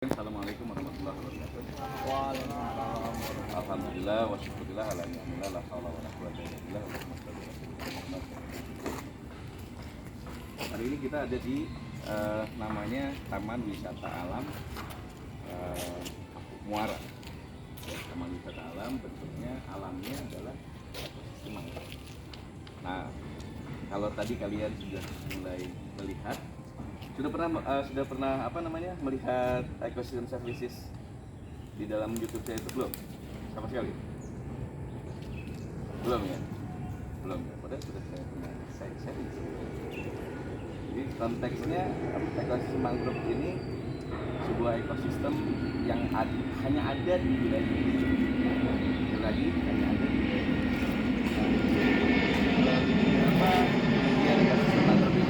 Assalamualaikum warahmatullahi wabarakatuh. Waalaikumsalam. Alhamdulillah wa syukurillah ala ni'matillah la haula wa la quwwata illa billah wa Hari ini kita ada di namanya Taman Wisata Alam Muara. Ya, Taman Wisata Alam bentuknya alamnya adalah ekosistem mangrove. Nah, kalau tadi kalian sudah mulai melihat sudah pernah melihat ecosystem services di dalam YouTube saya itu belum? Sama sekali? Belum ya? Padahal sudah saya pernah sharing. Jadi konteksnya ekosistem mangrove ini sebuah ekosistem yang hanya ada di wilayah ini. Lagi hanya ada di wilayah ekosistem mangrove ini.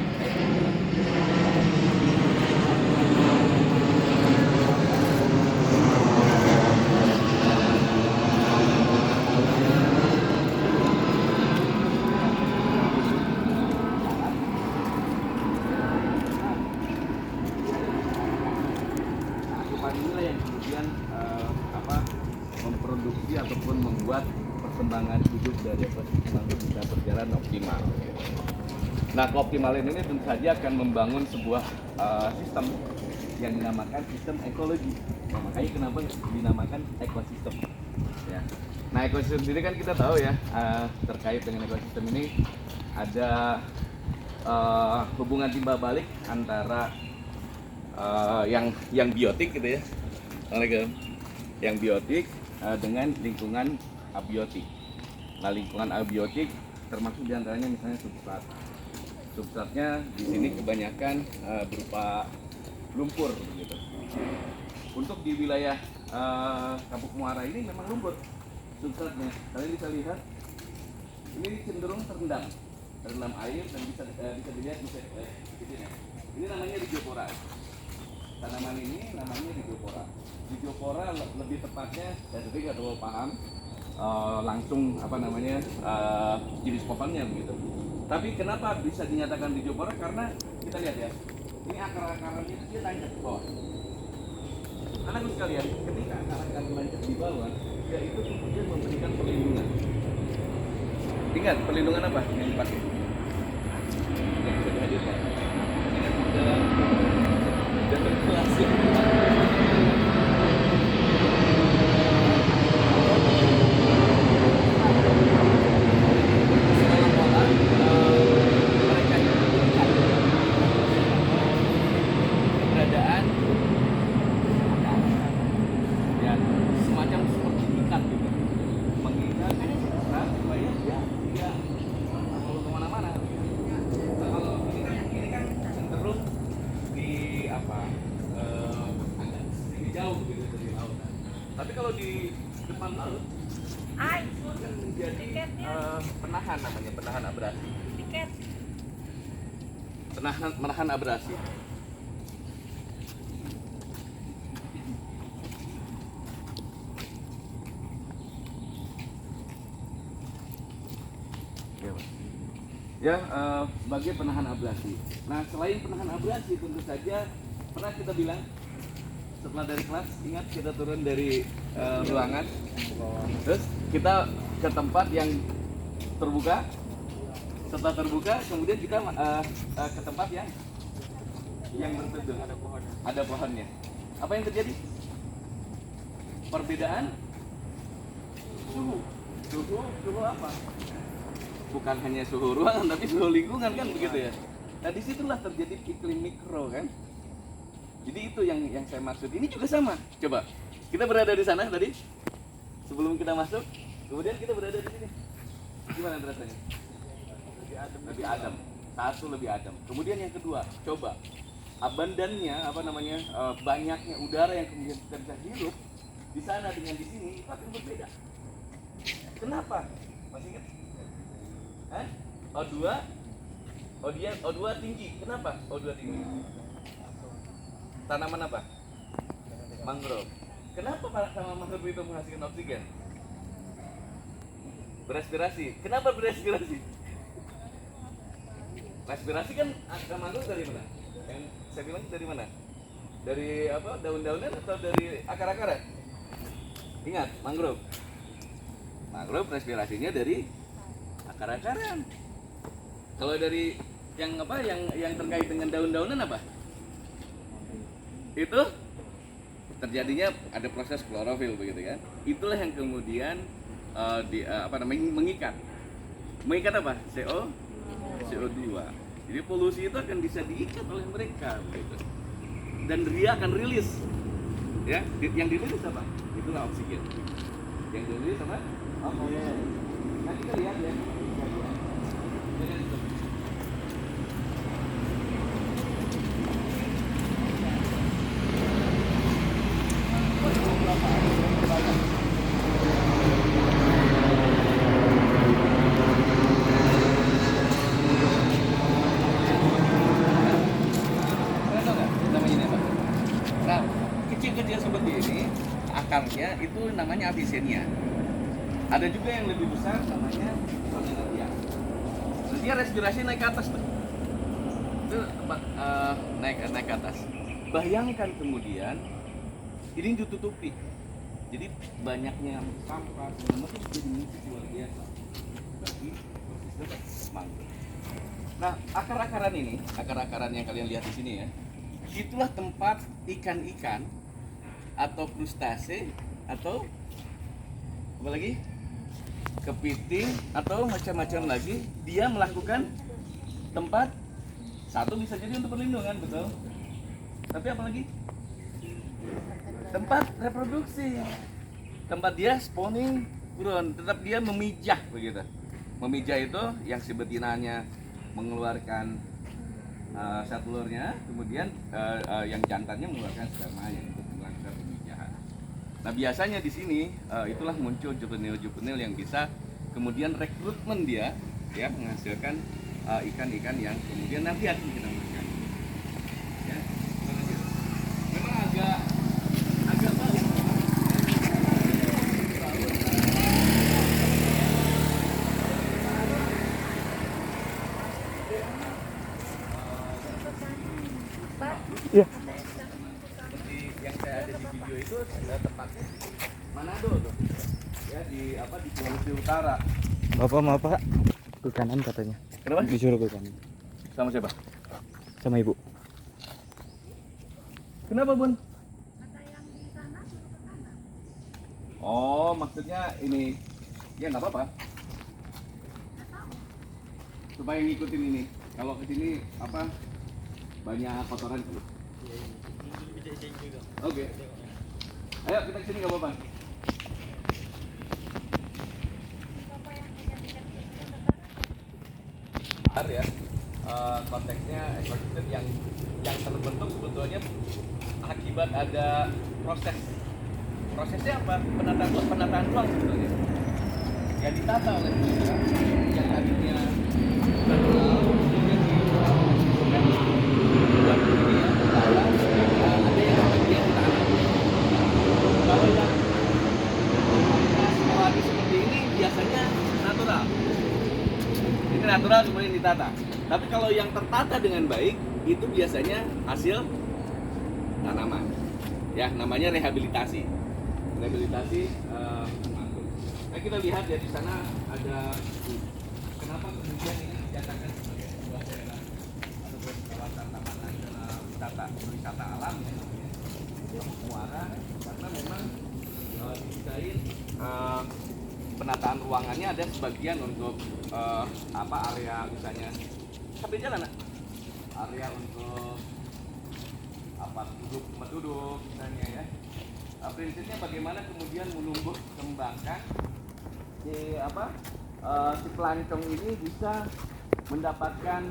Inilah yang kemudian memproduksi ataupun membuat perkembangan hidup dari ekosistem mangrove bisa berjalan optimal. Nah, keoptimalan ini tentu saja akan membangun sebuah sistem yang dinamakan sistem ekologi. Nah, makanya kenapa dinamakan ekosistem? Ya. Nah, ekosistem sendiri kan kita tahu ya, terkait dengan ekosistem ini ada hubungan timbal balik antara yang biotik gitu ya, yang biotik dengan lingkungan abiotik. Nah, lingkungan abiotik termasuk diantaranya misalnya substrat. Substratnya di sini kebanyakan berupa lumpur gitu. Untuk di wilayah Kapuk Muara ini memang lumpur substratnya. Kalian bisa lihat ini cenderung terendam air dan bisa dilihat di sini. Ini namanya Rhizophora. Tanaman ini namanya Rhizophora. Rhizophora lebih tepatnya, saya tapi nggak terlalu paham langsung jenis pohonnya begitu. Tapi kenapa bisa dinyatakan Rhizophora? Karena kita lihat ya, ini akar-akarnya itu dia tancap ke bawah. Anak-anak sekalian, ketika akar-akar tancap di bawah, ya itu kemudian memberikan perlindungan. Ingat perlindungan apa yang dipakai? Yang bisa dihadirkan. Ini kan dalam klasik. Keberadaan ya semacam seperti ikat gitu, mengikat supaya dia tidak mau kemana-mana. Kalau ini kan cenderung di agak sedikit jauh gitu dari laut. Tapi kalau di depan laut itu akan menjadi penahan, namanya penahan abrasi. Menahan abrasi. Ya, sebagai penahan abrasi. Nah, selain penahan abrasi, tentu saja pernah kita bilang setelah dari kelas, ingat kita turun dari ruangan, terus kita ke tempat yang terbuka. Setelah terbuka, kemudian kita ke tempat yang berteduh, ada pohonnya. Apa yang terjadi? Perbedaan suhu apa? Bukan hanya suhu ruangan, tapi suhu lingkungan kan begitu ya. Nah, disitulah terjadi iklim mikro kan. Jadi itu yang saya maksud. Ini juga sama. Coba kita berada di sana tadi sebelum kita masuk, kemudian kita berada di sini. Gimana rasanya? Lebih adem. Satu, lebih adem. Kemudian yang kedua, coba abandannya banyaknya udara yang kemudian kita bisa hirup di sana dengan di sini itu akan berbeda. Kenapa? Masih ingat? O2 tinggi. Kenapa O2 tinggi? Tanaman apa? Mangrove. Kenapa tanaman mangrove itu menghasilkan oksigen? Berespirasi. Kenapa berespirasi? Respirasi kan mangrove dari mana? Yang saya bilang dari mana? Dari apa? Daun-daunan atau dari akar-akaran? Ingat, mangrove. Mangrove respirasinya dari akar-akaran. Kalau dari yang apa? Yang terkait dengan daun-daunan apa? Itu terjadinya ada proses klorofil begitu kan? Itulah yang kemudian mengikat. Mengikat apa? CO2. Jadi polusi itu akan bisa diikat oleh mereka begitu. Dan dia akan rilis, ya. Yang dirilis apa? Itulah oksigen. Yang dirilis apa? Oksigen. Nah kita lihat ya. Nah, kecil-kecil seperti ini, akarnya itu namanya Avicennia. Ada juga yang lebih besar namanya Soneraria. Dia respirasi naik ke atas, Pak. Itu naik ke atas. Bayangkan kemudian ini ditutupi. Jadi banyaknya sampah segala macam jadi nutrisi luar biasa bagi ekosistem mangrove. Nah, akar-akaran yang kalian lihat di sini ya. Itulah tempat ikan-ikan atau krustase atau apa lagi? Kepiting atau macam-macam lagi dia melakukan tempat satu bisa jadi untuk perlindungan, betul. Tapi apa lagi? Tempat reproduksi. Tempat dia spawning ground, tetap dia memijah begitu. Memijah itu yang si betinanya mengeluarkan sel telurnya, kemudian yang jantannya mengeluarkan spermanya untuk melakukan pemijahan. Nah biasanya di sini itulah muncul juvenil yang bisa kemudian rekrutmen dia, ya menghasilkan ikan-ikan yang kemudian nanti akan kita makan. Ya, memang agak balik. Iya. Seperti yang saya ada di video itu tempatnya di Manado tuh, ya di Sulawesi Utara. Bapak mau Pak? Ke kanan katanya. Kenapa? Disuruh ke kanan. Sama siapa? Sama Ibu. Kenapa Bun? Oh maksudnya ini, ya nggak apa-apa. Supaya ngikutin ini. Kalau ke sini banyak kotoran tuh. Oke. Ayo kita kesini nggak apa-apa. Ya, konteksnya ekosistem yang terbentuk sebetulnya akibat ada prosesnya apa? Penataan ruang sebetulnya. Yang ditata oleh manusia, yang tadinya natural kalau yang eksploitasi seperti ini biasanya natural. Ini natural kemudian ditata. Tapi kalau yang tertata dengan baik itu biasanya hasil tanaman. Ya, namanya rehabilitasi. Rehabilitasi mangrove. Nah, kita lihat ya di sana ada kenapa kemudian ini dinyatakan sebagai sebuah daerah ataupun kawasan taman nasional wisata alam ya namanya. Muara karena memang didesain penataan ruangannya ada sebagian untuk area misalnya sampai jalan area untuk tempat duduk misalnya ya. Prinsipnya bagaimana kemudian menumbuh kembangkan si pelancong ini bisa mendapatkan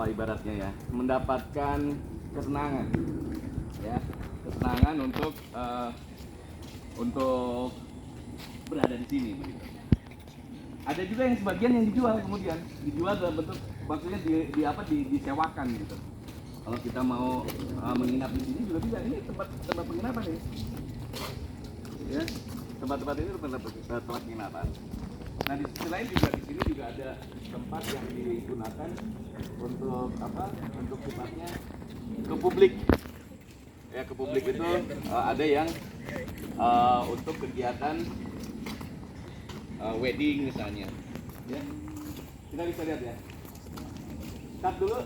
ibaratnya ya, mendapatkan kesenangan ya, kesenangan untuk berada di sini begitu. Ada juga yang sebagian yang dijual dalam bentuk maksudnya disewakan gitu. Kalau kita mau menginap di sini juga bisa. Ini tempat penginapan ini. Ya, tempat-tempat ini tempat penginapan. Nah di sisi lain juga di sini juga ada tempat yang digunakan untuk untuk sifatnya ke publik. Ya, ke publik itu ada yang untuk kegiatan wedding misalnya. Ya. Kita bisa lihat ya. Cut dulu.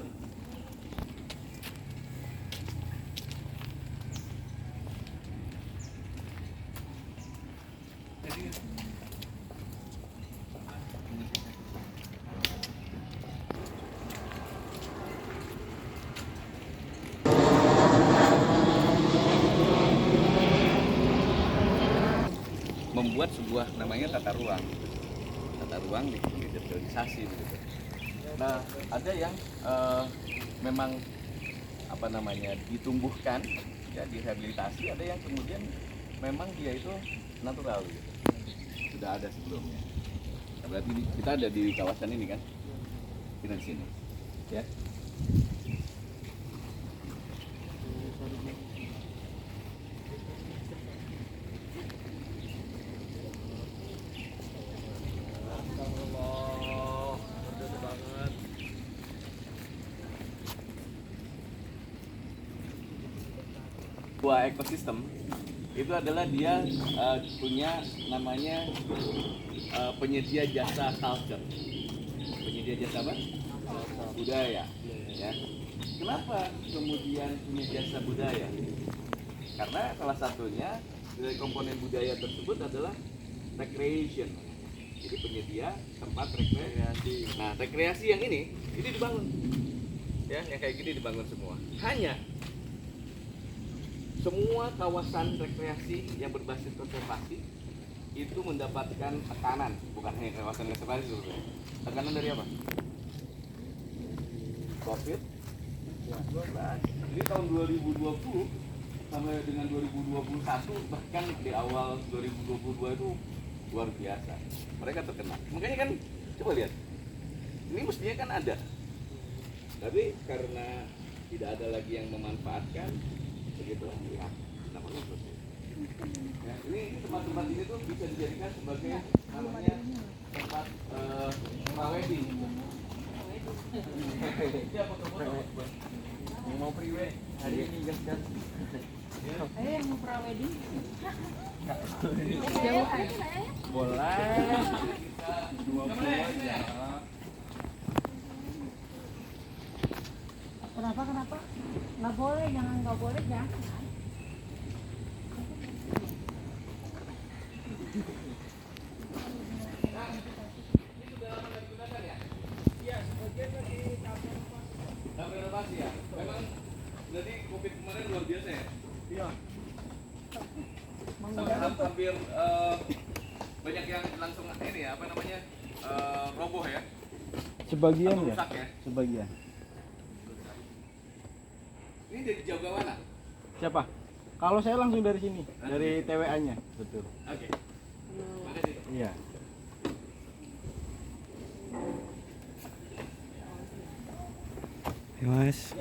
Membuat sebuah namanya tata ruang digitalisasi begitu. Nah, ada yang memang apa namanya ditumbuhkan ya, direhabilitasi, ada yang kemudian memang dia itu natural gitu. Sudah ada sebelumnya. Nah, berarti kita ada di kawasan ini kan, kita di sini ya. Sebuah ekosistem itu adalah dia punya namanya penyedia jasa culture. Penyedia jasa apa? Budaya. Ya. Kenapa kemudian punya jasa budaya? Karena salah satunya dari komponen budaya tersebut adalah recreation. Jadi penyedia tempat rekreasi. Nah, rekreasi yang ini dibangun. Ya, yang kayak gini dibangun semua. Hanya semua kawasan rekreasi yang berbasis konservasi itu mendapatkan tekanan, bukan hanya kawasan konservasi sebetulnya. Tekanan dari apa? COVID. Jadi tahun 2020 sampai dengan 2021, bahkan di awal 2022 itu luar biasa. Mereka terkena. Makanya kan coba lihat. Ini mestinya kan ada. Tapi karena tidak ada lagi yang memanfaatkan, begitu ya, namanya selesai. Ya, ini tempat-tempat ini tuh bisa dijadikan sebagai namanya tempat prawedding. Iya, foto-foto. Yang mau priwe hari ini kan. Yang mau prawedding. Boleh. Kita 20 aja. Kenapa? Nggak boleh, nggak boleh, jangan. Renovasi ya. Memang jadi COVID kemarin luar biasa ya. Iya. Sampai hampir banyak yang langsung ini ya, apa namanya, roboh ya. Sebagian ya. Rusak ya. Sebagian. Ini dari Jawa mana? Siapa? Kalau saya langsung dari sini, dari TWA-nya, betul. Oke. Makasih. Iya. Mas.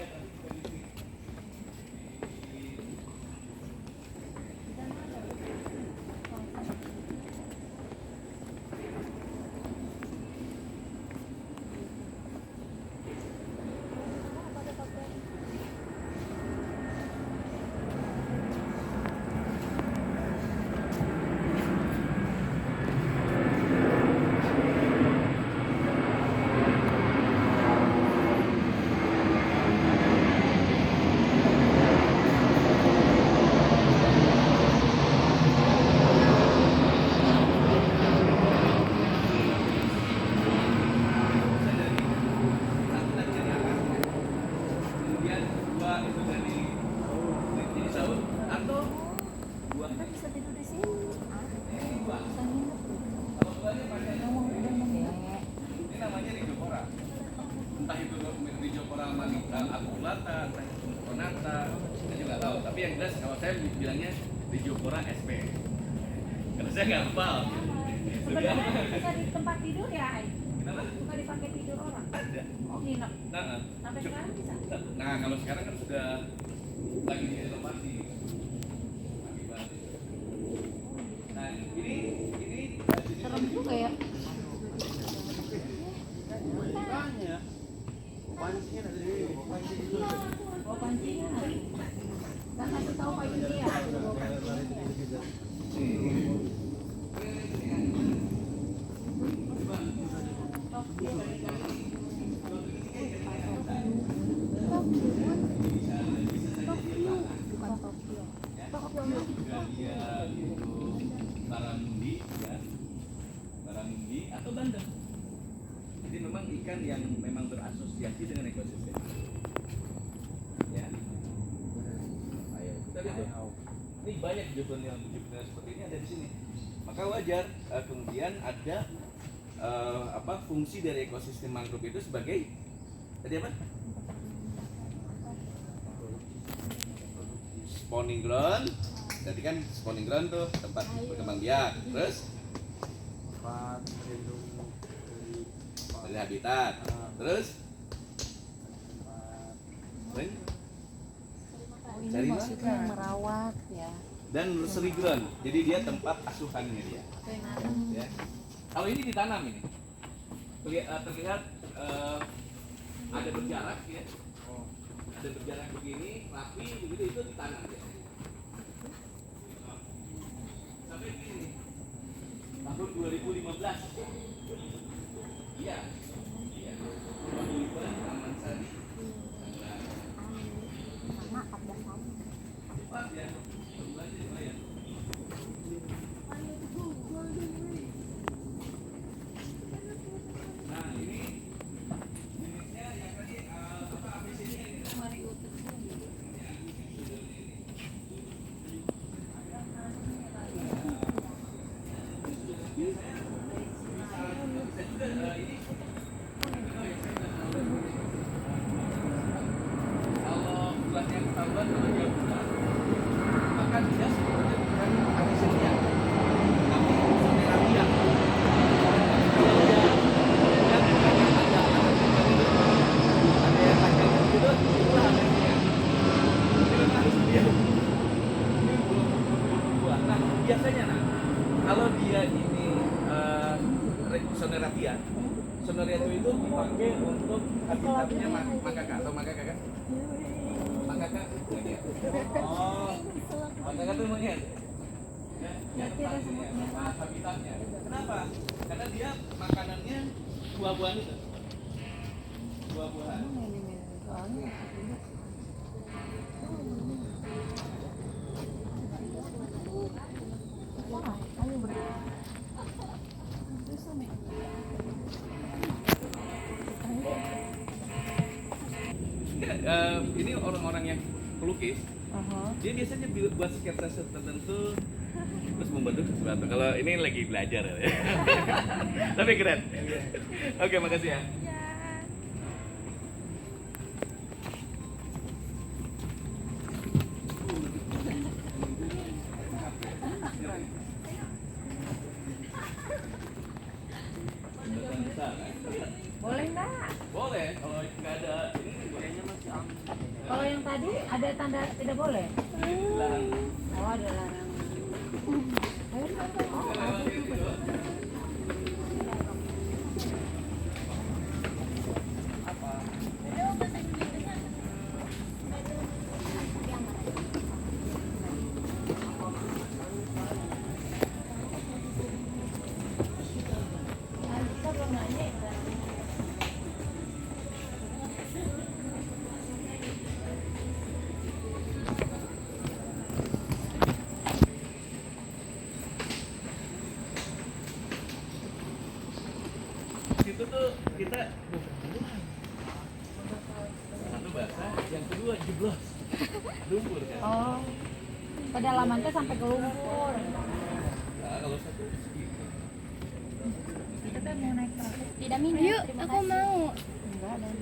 Kemudian dua itu dari Saud atau dua Kita bisa tidur di sini. dua. Bisa nginep tuh. Kalau duanya pakai Ya. ini namanya Rijopora. Entah itu Rijopora acuculata, entah itu Sonata, saya juga tahu. Tapi yang jelas kalau saya bilangnya Rijopora SP. Karena saya nggak hafal. Sebenarnya bisa di tempat tidur ya, Ai? Kenapa? Bukan dipakai tidur orang. Ada. Oh, nginep. Nah, Sampai sekarang bisa. nah, kalau sekarang kan sudah lagi direnovasi. Nah, ini Serem juga ya. Pancinya ada di Oh, pancingan. Galia itu baramundi ya, baramundi atau bandeng. Jadi memang ikan yang memang berasosiasi dengan ekosistem. Ya. Ayo kita lihat tuh. Ini banyak juvenilia seperti ini ada di sini. Maka wajar kemudian ada fungsi dari ekosistem mangrove itu sebagai tadi apa? Spawning ground. Jadi kan spawning ground tuh tempat berkembang biak. Terus tempat berlindung dari habitat. Terus Oh, ini Cari maksudnya makan. merawat ya. dan nursery ground. Jadi dia tempat asuhannya dia. Ya. Kalau ini ditanam ini. Terlihat ada berjarak ya. Ada berjarak begini, rapi begitu itu ditanam ya. Sampai begini. Tahun 2015. Iya. Iya. 2015 Taman Sari. Sama 14 tahun. Cepat ya. Sebulannya lumayan. Nah, ini jenisnya yang tadi ABC-nya ini. Kalau bulannya ketahuan kalau dia bulan, maka dia sebetulnya bukan ABC-nya, tapi sonerabia. Kalau dia bukan ada yang panjang gitu, itulah ABC-nya. Ini memang harus dia. Ini belum berbuah. Nah, biasanya kalau dia ini sonerabia, sonerabia itu dipakai untuk habitatnya makaka atau makaka kan? Makaka monyet. Oh, makaka itu monyet. Ya, dia tempat ini ya, tempat habitatnya. Kenapa? Karena dia makanannya buah-buahan itu. Buah-buahan. Ini orang-orang yang pelukis, dia biasanya buat sketsa tertentu terus membentuk sesuatu. Kalau ini lagi belajar ya. Tapi keren. Oke, makasih ya. Boleh nggak? Boleh, kalau nggak ada ini bolehnya masih aman. Kalau yang tadi ada tanda tidak boleh? Dilarang. Oh, ada larangan. Ayo, oh, Lewat itu doang. kita belum nanya ya. Situ tuh kita satu basah, yang kedua jeblos lumpur kan. Oh, kedalaman tuh sampai ke lumpur. Nah, kalau satu segitu. Kita tuh mau naik perahu. Tidak minum. Yuk, aku mau. Enggak, dan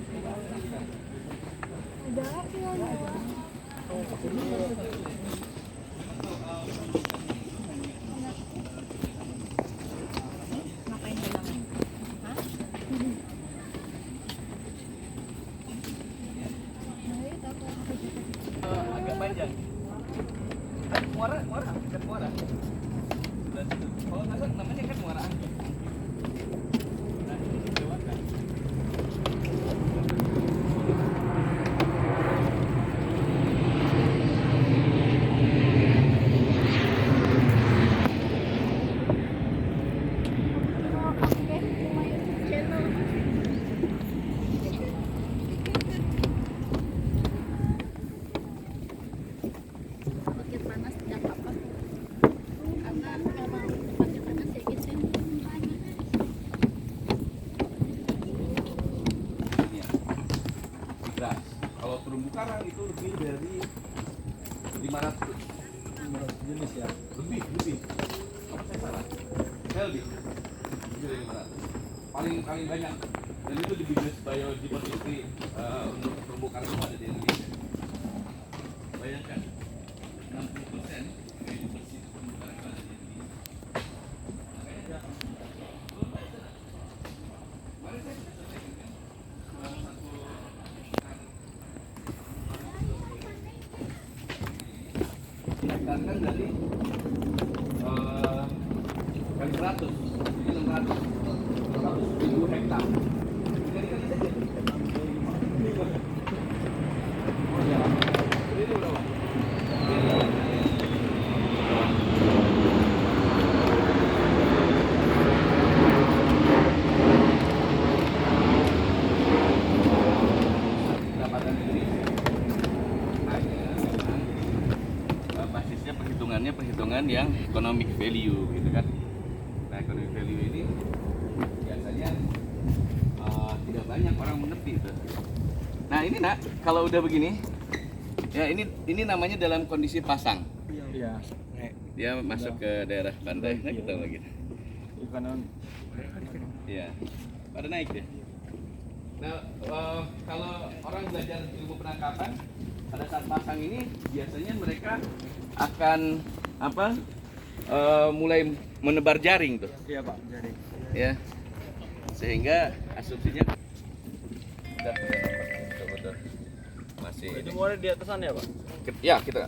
Udah, ngapain bilang? Hah? Agak panjang. Muara, kan muara. Dan kalau nggak salah namanya kan muara angin. Nah, ini disewakan. Makin panas, jenis ya. Lebih. Apa saya salah? Saya lebih. Lebih dari 500. Paling banyak. Dan itu di bisnis biodiversity untuk terumbu karang ada di Indonesia. Bayangkan 60% biodiversity terumbu karang ada di Indonesia. Mari saya selesaikan kan. Kan dari kali 100 jadi 600 hektar. Jadi kali saja. Ini berapa? Pendapatan Indonesia. Basisnya perhitungan yang economic value gitu kan. Nah, economic value ini biasanya tidak banyak orang mengerti itu. Nah, ini nak, kalau udah begini ya ini namanya dalam kondisi pasang. Iya. Dia masuk ke daerah pantai. Nah, kita lagi. Ikan Iya. Pada naik dia. Nah, kalau orang belajar ilmu penangkapan pada saat pasang ini biasanya mereka akan mulai menebar jaring tuh. Iya Pak, jadi. Ya. Sehingga asumsinya udah betul-betul masih Itu muara di atasan ya Pak? ya kita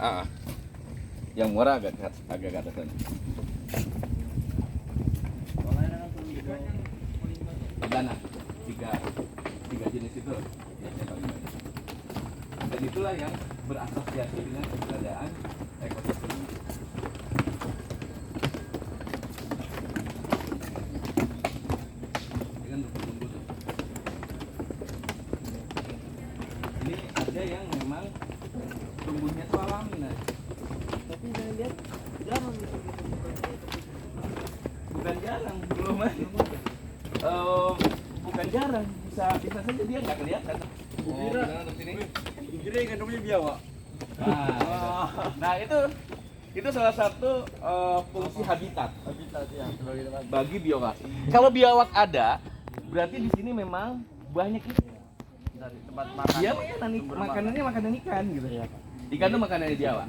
yang muara agak ke atasan. Dana tiga jenis itu biasanya paling banyak. Dan itulah yang berasosiasi dengan keberadaan ekosistem. Dengan tumbuh-tumbuh tuh. Ini ada yang memang tumbuhnya tuh alami, nah. Tapi saya lihat jarang gitu. Bukan jarang, belum ada. Bukan jarang, bisa saja dia nggak kelihatan. Kira ikan namanya biawak. Nah itu salah satu fungsi habitat Ya, sebagai tempat. bagi biawak. Kalau biawak ada, berarti di sini memang banyak ikan. Dari tempat makan. Dia makanannya makanan ikan gitu ya. Ikan itu makanannya biawak.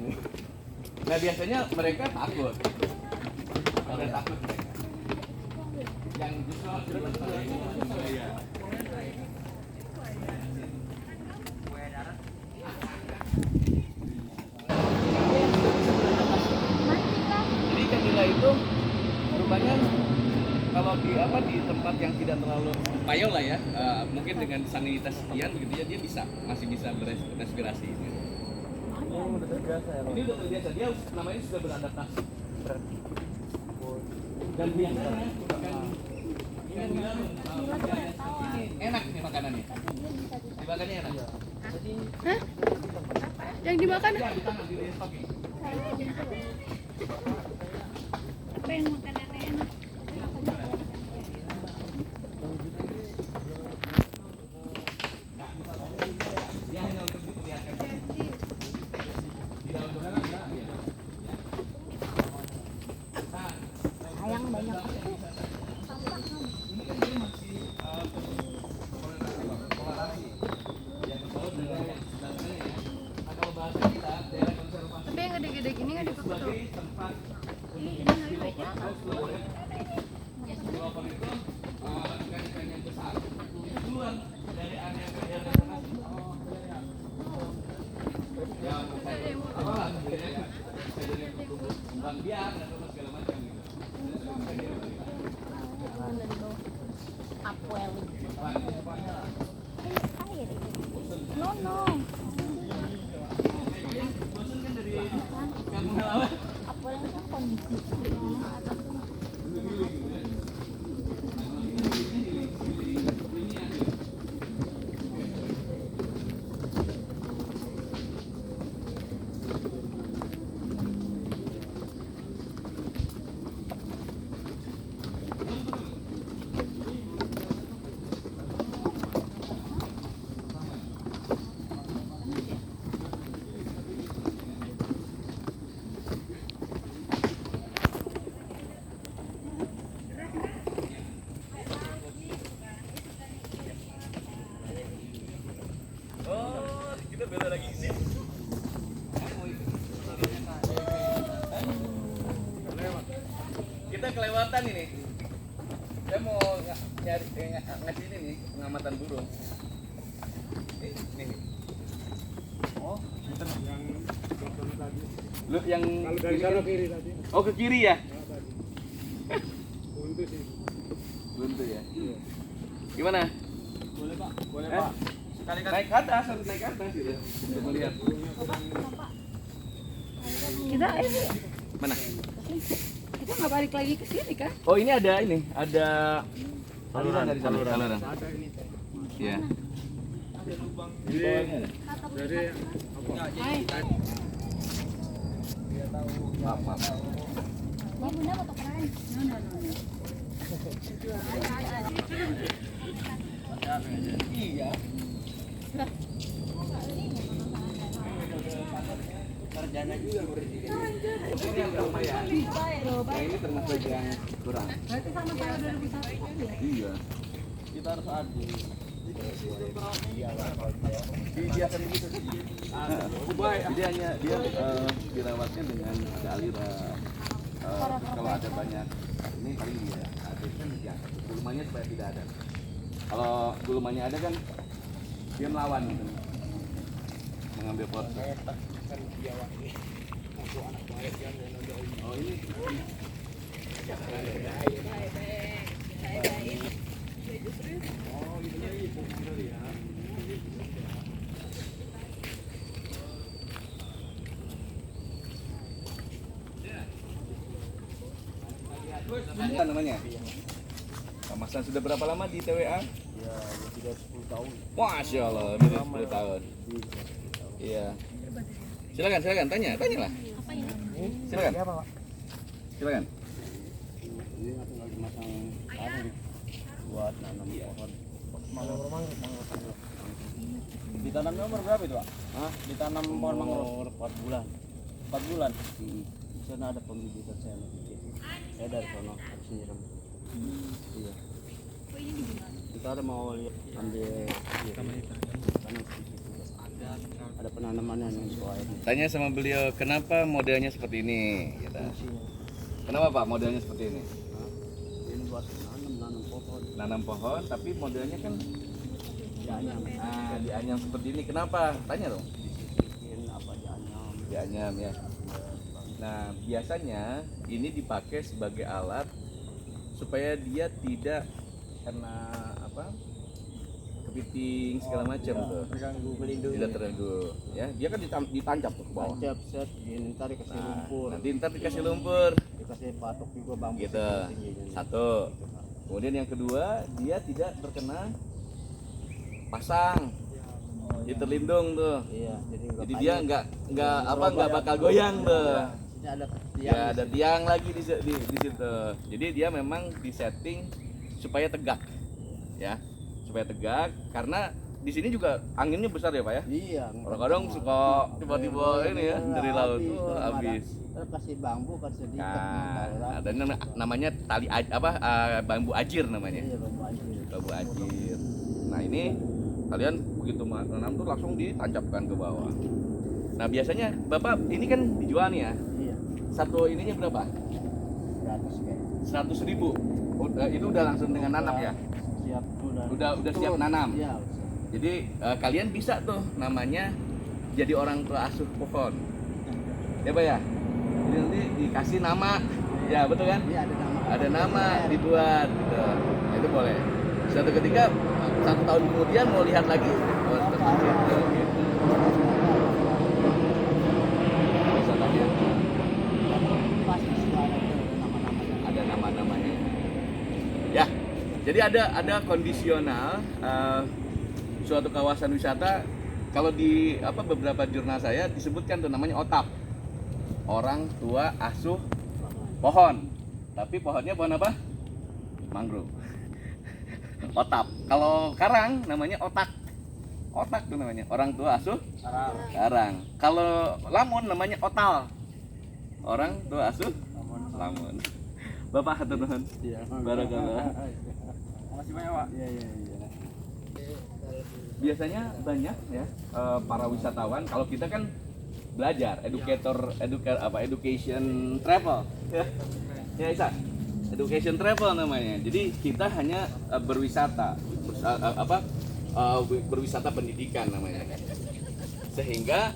Nah biasanya mereka takut. Ada takut mereka. Yang justru ya. Jadi ikan nila itu rupanya kalau di tempat yang tidak terlalu payau lah ya, mungkin dengan salinitas sekian gitu ya dia masih bisa berespirasi. Oh, udah terbiasa ya Pak. Ini udah terbiasa, dia namanya sudah beradaptasi. Dan biasanya ikan nila ini enak nih makanannya. Dimakannya enak. Hah? Yang dimakan Ya, di tangan di stocking. apa yang makanannya enak? Dia hanya untuk diperlihatkan. Di dalam udara enggak ya. Nah, Sayang banyak. ini kan dia masih korelasi yang betul dengan yang sebenarnya ya. Nah, kalau bahasa kita daerah konservasi Tapi yang gede-gede gini nggak dipotong. sebagai tempat Ini nggak baca. developer itu ikan-ikan yang besar keluar dari area daerah sana. Ya, apalah gitu ya. Kayak dari kembang biak dan segala macam gitu. Apel. Air. No. Bosan kan dari kampung halaman? Apel itu kan kondisi. kelewatan ini. Saya mau nyari ngasih ini nih pengamatan burung. Ini nih. Oh, lu yang Kalau dari sana kiri tadi. oh ke kiri ya? Buntu sih. Buntu ya. Gimana? Boleh Pak. Boleh Eh? Pak. Sekali-kali. Naik ke atas, harus naik ke atas gitu. Untuk melihat. Kita Mana? kita nggak balik lagi ke sini kan? Oh ini ada saluran dari sana. Saluran. Ada ini. Iya. Jadi dari Hai. Maaf, maaf. Ini bunda foto keren. Iya. Sarjana juga berarti. Ini yang berapa ya? Nah, ini termasuk yang kurang. Berarti sama kayak 2001 ya? Iya. kita harus adil. Biasa gitu. Jadi hanya dia dirawatnya dengan ada aliran. Kalau ada banyak ini paling dia ada kan ya gulumannya supaya tidak ada. Kalau gulumannya ada kan dia melawan gitu. Mengambil porsi. Oh ini. Apa namanya? Pak Masan sudah berapa lama di TWA? Ya, sudah 10 tahun. Masya Allah, lebih dari 10 tahun. Iya. Silakan, tanya lah. Apa ini? Silakan. Siapa, Pak? Silakan. Ini tinggal dimasang anu buat nanam pohon. Mangrove. Ditanamnya umur berapa itu, Pak? Hah? Ditanam pohon mangrove 4 bulan. 4 bulan. Di sana ada pembibitan saya nanti. Saya dari sana habis nyiram. Iya. Kita ada mau lihat ambil tanam sedikit. Ada penanamannya nih soalnya. Tanya sama beliau, kenapa modelnya seperti ini? Gitu. Kenapa Pak modelnya seperti ini? Ini buat nanam pohon. Nanam pohon, tapi modelnya kan Dianyam. dianyam seperti ini. Kenapa? Tanya dong. Bikin apa dianyam. Dianyam ya. Nah, biasanya ini dipakai sebagai alat supaya dia tidak kena apa? Kepiting segala macam tuh. Terganggu melindungi. Tidak terganggu. Ya, dia kan ditancap tuh ke bawah. Tancap set, ini ntar dikasih Nah, lumpur, nanti ntar dikasih lumpur. dikasih patok juga bambu Gitu. tingginya. Satu. Kemudian yang kedua, dia tidak terkena pasang. Dia terlindung tuh. Iya, Jadi dia nggak bakal goyang tuh. Ini ada Ya ada tiang lagi di situ. Jadi dia memang disetting supaya tegak. Ya, supaya tegak karena di sini juga anginnya besar ya, Pak ya. Iya. Kadang-kadang suka tiba-tiba ini ya dari laut tuh habis. Terus kasih bambu kasih diikat. Nah, ada namanya tali bambu ajir namanya. Iya, bambu aja. Bambu ajir. Nah ini kalian begitu menanam tuh langsung ditancapkan ke bawah. Nah biasanya bapak ini kan dijual nih ya. Iya. Satu ininya berapa? 100 kayak. 100.000. Itu udah langsung dengan nanam ya. Siap Udah siap nanam. Iya. Jadi kalian bisa tuh namanya jadi orang tua asuh pohon. Ya Pak ya. Jadi nanti dikasih nama. Ya betul kan? Iya, ada nama. Ada nama dibuat gitu. Nah, itu boleh. Suatu ketika 1 tahun kemudian mau lihat lagi oh, seperti itu, gitu. Bisa tanya. Pasti sudah ada nama-namanya. Ada nama-namanya. Ya, jadi ada kondisional suatu kawasan wisata. Kalau di beberapa jurnal saya disebutkan tuh namanya OTAP, orang tua asuh pohon. Tapi pohonnya pohon apa? Mangrove. OTAP. Kalau karang namanya otak. Otak tuh namanya orang tua asuh karang. Kalau lamun namanya otal. Orang tua asuh lamun. Bapak hatur nuhun. Iya. Barakallah. Makasih banyak, Pak. Iya. Biasanya banyak ya para wisatawan. Kalau kita kan belajar, education travel. Ya Isa. education travel namanya. Jadi kita hanya berwisata, berwisata pendidikan namanya. Sehingga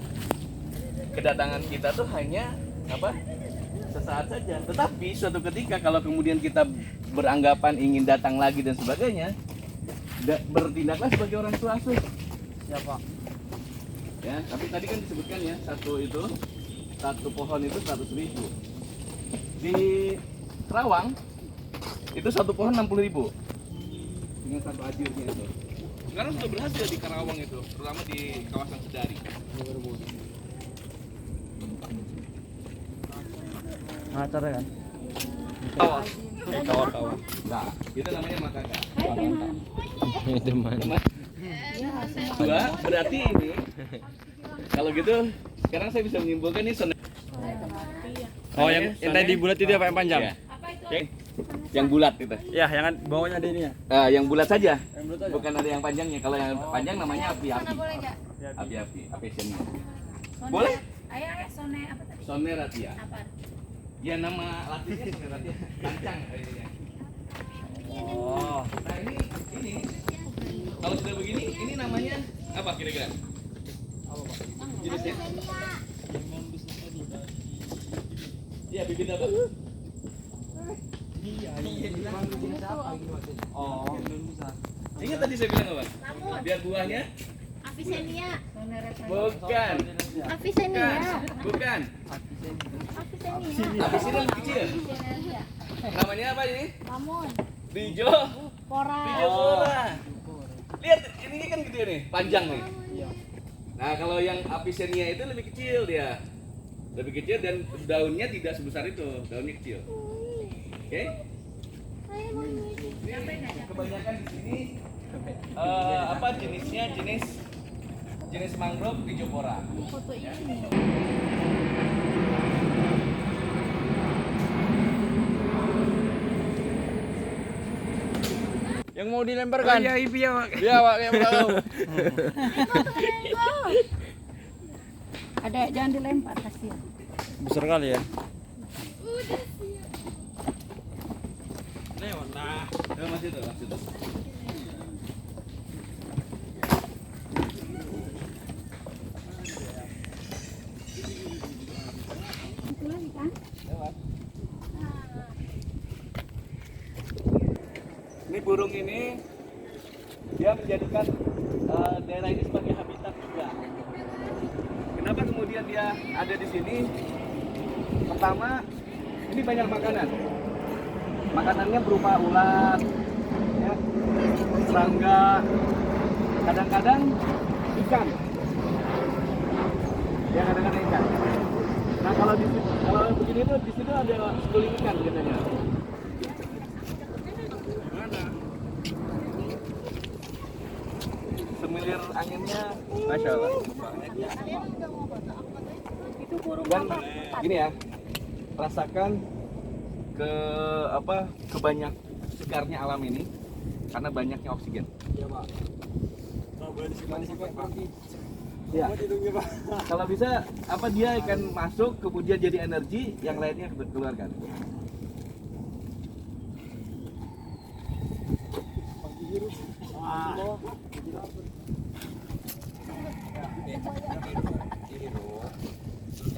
kedatangan kita tuh hanya sesaat saja. Tetapi suatu ketika kalau kemudian kita beranggapan ingin datang lagi dan sebagainya, bertindaklah sebagai orang tua asuh. Siapa? Ya, tapi tadi kan disebutkan ya, satu pohon itu 100.000. Di Kerawang itu satu pohon 60.000 dengan satu ajurnya itu. Sekarang sudah berhasil di Karawang itu, terutama di kawasan Sedari. Ngacar kan? Kawan-kawan. Nah, itu namanya makaka. Teman. Dua, berarti ini kalau gitu sekarang saya bisa menyimpulkan ini sonet. Oh, yang tadi bulat itu apa yang panjang? Ya. Yang bulat itu. Ya, yang bawahnya ada ini ya. Yang bulat saja. Yang bulat aja. Bukan ada yang panjangnya. Kalau yang panjang namanya api-api. Boleh nggak? Api-api, apesiannya. Sone- Boleh? Ayo, Sone apa tadi? Soneratia. Apa? Ya nama latinnya Soneratia. Lancang kayaknya. Oh. Nah ini kalau sudah begini, ini namanya apa kira-kira? Jenisnya? Iya, bibit apa? Oh. Ingat tadi saya bilang apa? Biar buahnya? Avicennia. Bukan. Avicennia. Bukan. Avicennia. Avicennia lebih kecil. Avicennia. Namanya apa ini? Lamun. Rijo. Pora. Rijo pora. Lihat, ini kan gede nih, panjang nih. Nah, kalau yang Avicennia itu lebih kecil dia. Lebih kecil dan daunnya tidak sebesar itu, daunnya kecil. Oke? Ini kebanyakan di sini apa jenisnya? Jenis mangrove Rijopora. Foto ini. Yang mau dilemparkan? Iya, iya, Pak. Iya, Pak, yang tahu. Ada jangan dilempar kasihan. Besar kali ya. Lewat lah. Masih itu. Itu lagi kan? Ini burung ini dia menjadikan daerah ini sebagai habitat juga. Kenapa kemudian dia ada di sini? Pertama, ini banyak makanan. Makanannya berupa ulat, ya, serangga, kadang-kadang ikan. Ya kadang-kadang ikan. Nah kalau begini tuh di situ ada seluling ikan biasanya. Semilir anginnya, masya Allah. Itu burung Dan apa? gini ya, rasakan kebanyak segarnya alam ini karena banyaknya oksigen. Iya, Pak. Kalau boleh disimpan nanti. Ya. Hidungnya, Pak. Kalau bisa dia akan masuk kemudian jadi energi, yang lainnya keluarkan.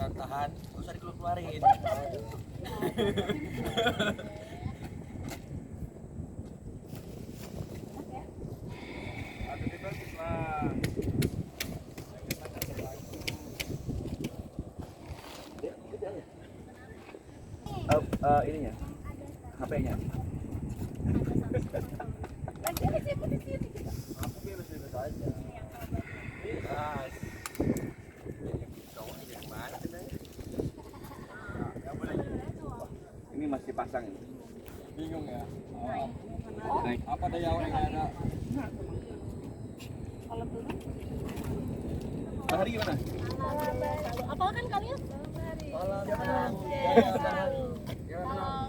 Tahan, nggak usah dikeluarin. Ininya, HP-nya. Aku bebas aja. Bebas. Ini masih pasang ini. Bingung ya. Naik. Apa daya awak yang ada? Kalau turun. Hari gimana? Apa kan kalian? Malam. Sehat selalu. Gimana?